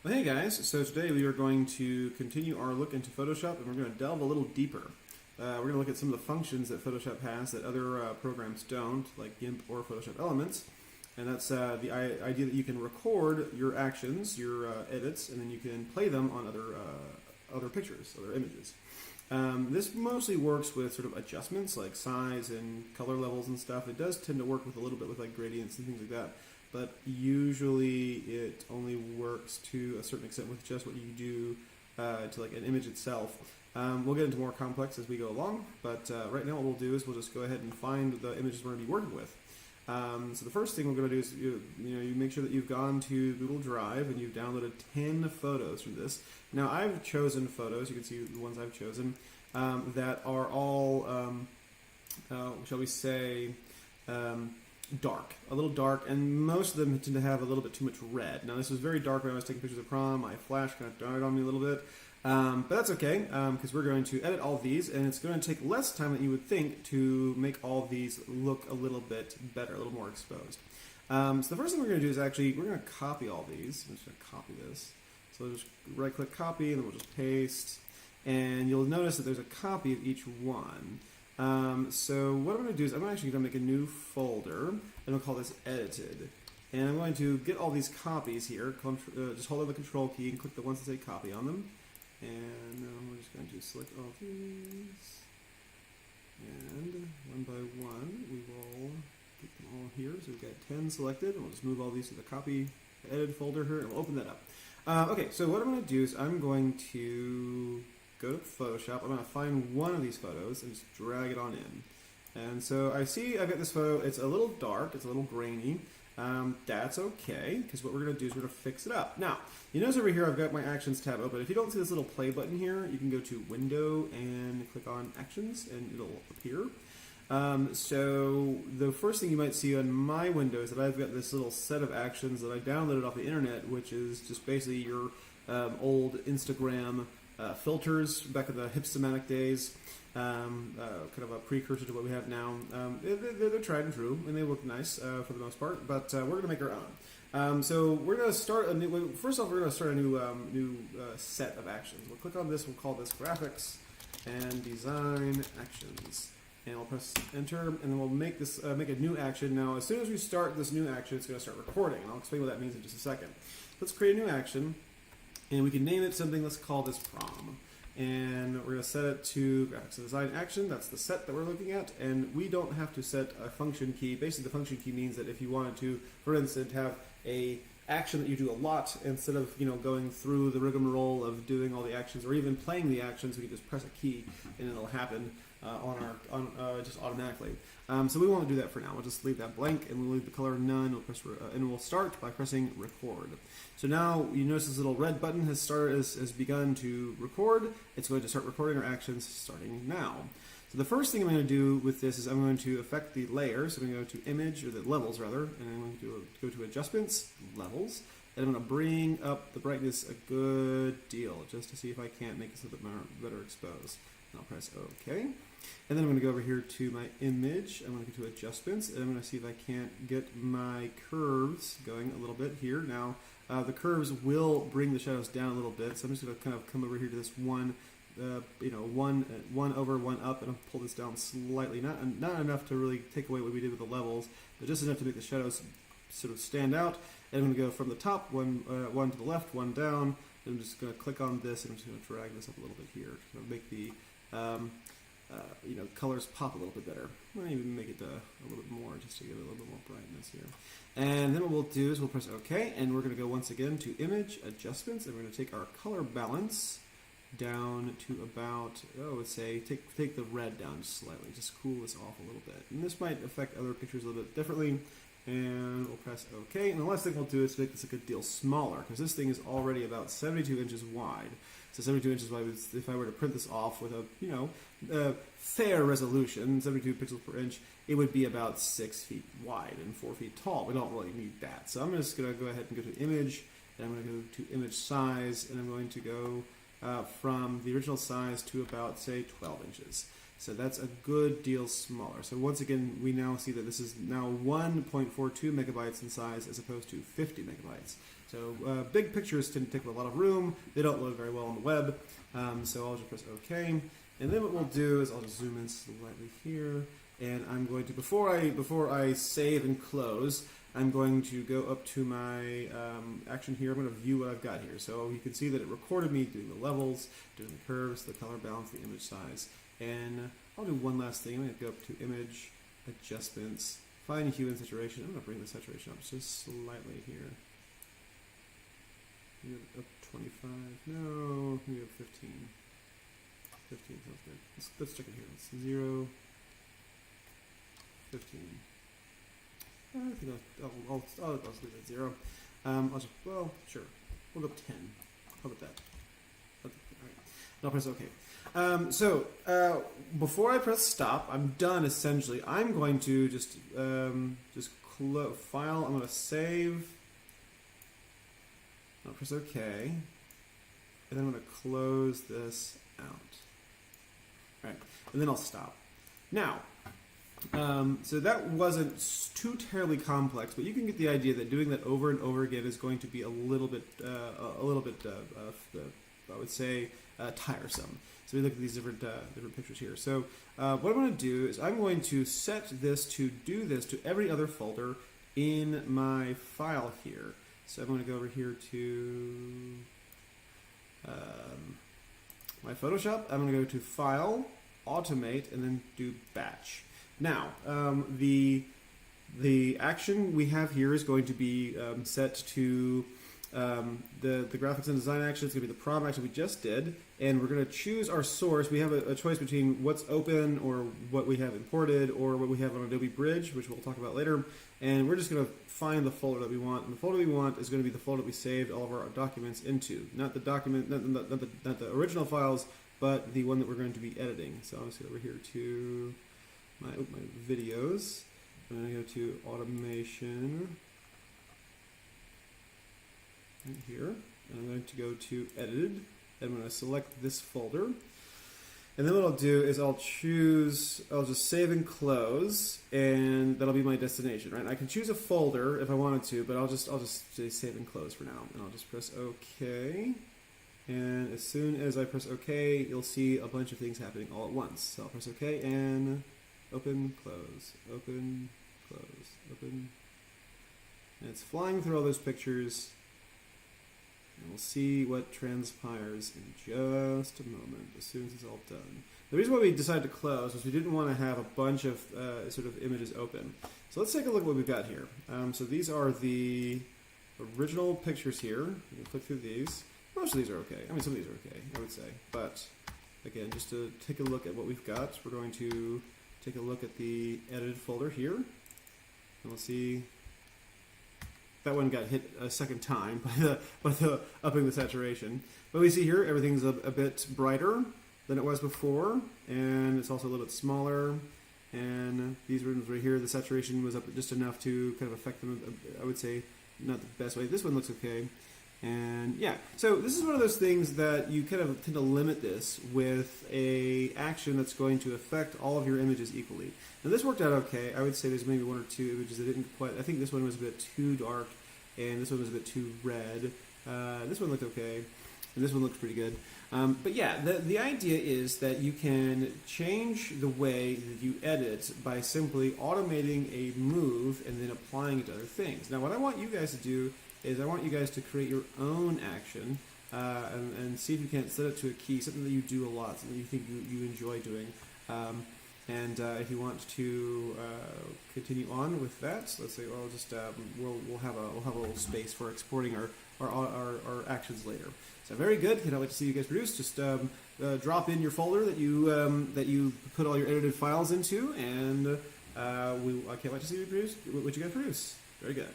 Well, hey guys, so today we are going to continue our look into Photoshop and we're going to delve a little deeper. We're going to look at some of the functions that Photoshop has that other programs don't, like GIMP or Photoshop Elements. And that's the idea that you can record your actions, your edits, and then you can play them on other pictures, other images. This mostly works with sort of adjustments like size and color levels and stuff. It does tend to work with a little bit with like gradients and things like that, but usually it only works to a certain extent with just what you do to like an image itself. We'll get into more complex as we go along, but right now what we'll do is we'll just go ahead and find the images we're going to be working with. So the first thing we're going to do is you make sure that you've gone to Google Drive and you've downloaded 10 photos from this. Now I've chosen photos, you can see the ones I've chosen, that are all, shall we say, dark, a little dark, and most of them tend to have a little bit too much red. Now this was very dark when I was taking pictures of prom. My flash kind of died on me a little bit, but that's okay because we're going to edit all these, and it's going to take less time than you would think to make all these look a little bit better, a little more exposed. So the first thing we're going to do is actually we're going to copy all these. I'm just going to copy this. So we'll just right-click copy, and then we'll just paste, and you'll notice that there's a copy of each one. So what I'm going to do is I'm actually going to make a new folder, and we'll call this edited. And I'm going to get all these copies here. Just hold down the control key and click the ones that say copy on them. And we're just going to select all these. And one by one, we will get them all here. So we've got 10 selected, and we'll just move all these to the copy edit folder here, and we'll open that up. Okay, so what I'm going to do is I'm going to go to Photoshop. I'm going to find one of these photos and just drag it on in. And so I see I've got this photo. It's a little dark. It's a little grainy. That's okay, because what we're going to do is we're going to fix it up. Now, you notice over here I've got my Actions tab open. If you don't see this little play button here, you can go to Window and click on Actions, and it'll appear. So the first thing you might see on my window is that I've got this little set of actions that I downloaded off the internet, which is just basically your old Instagram filters back in the hipstamatic days, kind of a precursor to what we have now. They're tried and true, and they look nice for the most part, but we're going to make our own. So we're going to start a new, first off, we're going to start a new set of actions. We'll click on this, we'll call this Graphics and Design Actions. And we'll press enter, and then we'll make this make a new action. Now, as soon as we start this new action, it's going to start recording, and I'll explain what that means in just a second. Let's create a new action, and we can name it something. Let's call this prom, and we're going to set it to graphics and design action. That's the set that we're looking at, and we don't have to set a function key. Basically, the function key means that if you wanted to, for instance, have a action that you do a lot, instead of going through the rigmarole of doing all the actions or even playing the actions, we can just press a key and it'll happen just automatically. So we won't do that for now. We'll just leave that blank, and we'll leave the color none. We'll press and we'll start by pressing record. So now you notice this little red button has begun to record. It's going to start recording our actions starting now. So the first thing I'm going to do with this is I'm going to affect the layer. So I'm going to go to image, or the levels rather, and I'm going to go to adjustments, levels, and I'm going to bring up the brightness a good deal just to see if I can't make this a little bit better exposed. And I'll press OK. And then I'm going to go over here to my image. I'm going to go to adjustments, and I'm going to see if I can't get my curves going a little bit here. Now, the curves will bring the shadows down a little bit, so I'm just going to kind of come over here to this one. One over, one up, and I'll pull this down slightly. Not enough to really take away what we did with the levels, but just enough to make the shadows sort of stand out. And I'm going to go from the top, one to the left, one down. And I'm just going to click on this, and I'm just going to drag this up a little bit here to make the colors pop a little bit better. I might even make it a little bit more just to give it a little bit more brightness here. And then what we'll do is we'll press OK, and we're going to go once again to Image, Adjustments, and we're going to take our color balance down to about, let's say, take the red down just slightly, just cool this off a little bit. And this might affect other pictures a little bit differently. And we'll press OK. And the last thing we'll do is make this a good deal smaller, because this thing is already about 72 inches wide. So 72 inches wide, if I were to print this off with a fair resolution, 72 pixels per inch, it would be about 6 feet wide and 4 feet tall. We don't really need that. So I'm just going to go ahead and go to Image, and I'm going to go to Image Size, and I'm going to go from the original size to about, say, 12 inches. So that's a good deal smaller. So once again, we now see that this is now 1.42 megabytes in size as opposed to 50 megabytes. So big pictures tend to take up a lot of room. They don't load very well on the web. So I'll just press OK. And then what we'll do is I'll just zoom in slightly here. And I'm going to, before I save and close, I'm going to go up to my action here. I'm going to view what I've got here. So you can see that it recorded me doing the levels, doing the curves, the color balance, the image size. And I'll do one last thing. I'm going to go up to Image, Adjustments, Fine Hue and Saturation. I'm going to bring the saturation up just slightly here. Maybe up 25. No, maybe up 15. 15 sounds good. Let's check it here. It's 0, 15. I think I'll just leave it at 0. I'll just, well, sure. We'll go 10. How about that? Okay. All right. And I'll press OK. Before I press stop, I'm done essentially. I'm going to just file. I'm going to save. I'll press OK, and then I'm going to close this out. All right, and then I'll stop. Now, so that wasn't too terribly complex, but you can get the idea that doing that over and over again is going to be a little bit, I would say, tiresome. So we look at these different pictures here. So what I'm going to do is I'm going to set this to do this to every other folder in my file here. So I'm going to go over here to my Photoshop. I'm going to go to File, Automate, and then do Batch. Now, the action we have here is going to be set to the graphics and design action. It's going to be the prom action we just did, and we're going to choose our source. We have a choice between what's open or what we have imported or what we have on Adobe Bridge, which we'll talk about later. And we're just going to find the folder that we want. And the folder we want is going to be the folder we saved all of our documents into. Not the document, not the original files, but the one that we're going to be editing. So I'll just go over here to my videos. I'm going to go to automation right here. And I'm going to go to edited. I'm going to select this folder. And then what I'll do is I'll just save and close, and that'll be my destination, right? I can choose a folder if I wanted to, but I'll just say save and close for now. And I'll just press OK. And as soon as I press OK, you'll see a bunch of things happening all at once. So I'll press OK and open, close, open, close, open. And it's flying through all those pictures. And we'll see what transpires in just a moment, as soon as it's all done. The reason why we decided to close was we didn't want to have a bunch of sort of images open. So let's take a look at what we've got here. So these are the original pictures here. You can click through these. Most of these are okay. I mean, some of these are okay, I would say. But again, just to take a look at what we've got, we're going to take a look at the edited folder here. And we'll see. That one got hit a second time by the upping the saturation. But we see here everything's a bit brighter than it was before, and it's also a little bit smaller. And these ones right here, the saturation was up just enough to kind of affect them. I would say not the best way. This one looks okay. And yeah, so this is one of those things that you kind of tend to limit this with a action that's going to affect all of your images equally. Now this worked out okay. I would say there's maybe one or two images that didn't quite. I think this one was a bit too dark, and this one was a bit too red. This one looked okay, and this one looks pretty good. But yeah, the idea is that you can change the way that you edit by simply automating a move and then applying it to other things. Now what I want you guys to do is I want you guys to create your own action and see if you can't set it to a key, something that you do a lot, something you think you enjoy doing. If you want to continue on with that, so let's say well, just we'll have a little space for exporting our actions later. So very good. Can't wait to see you guys produce. Just drop in your folder that you put all your edited files into, and I can't wait to see you produce what you guys produce. Very good.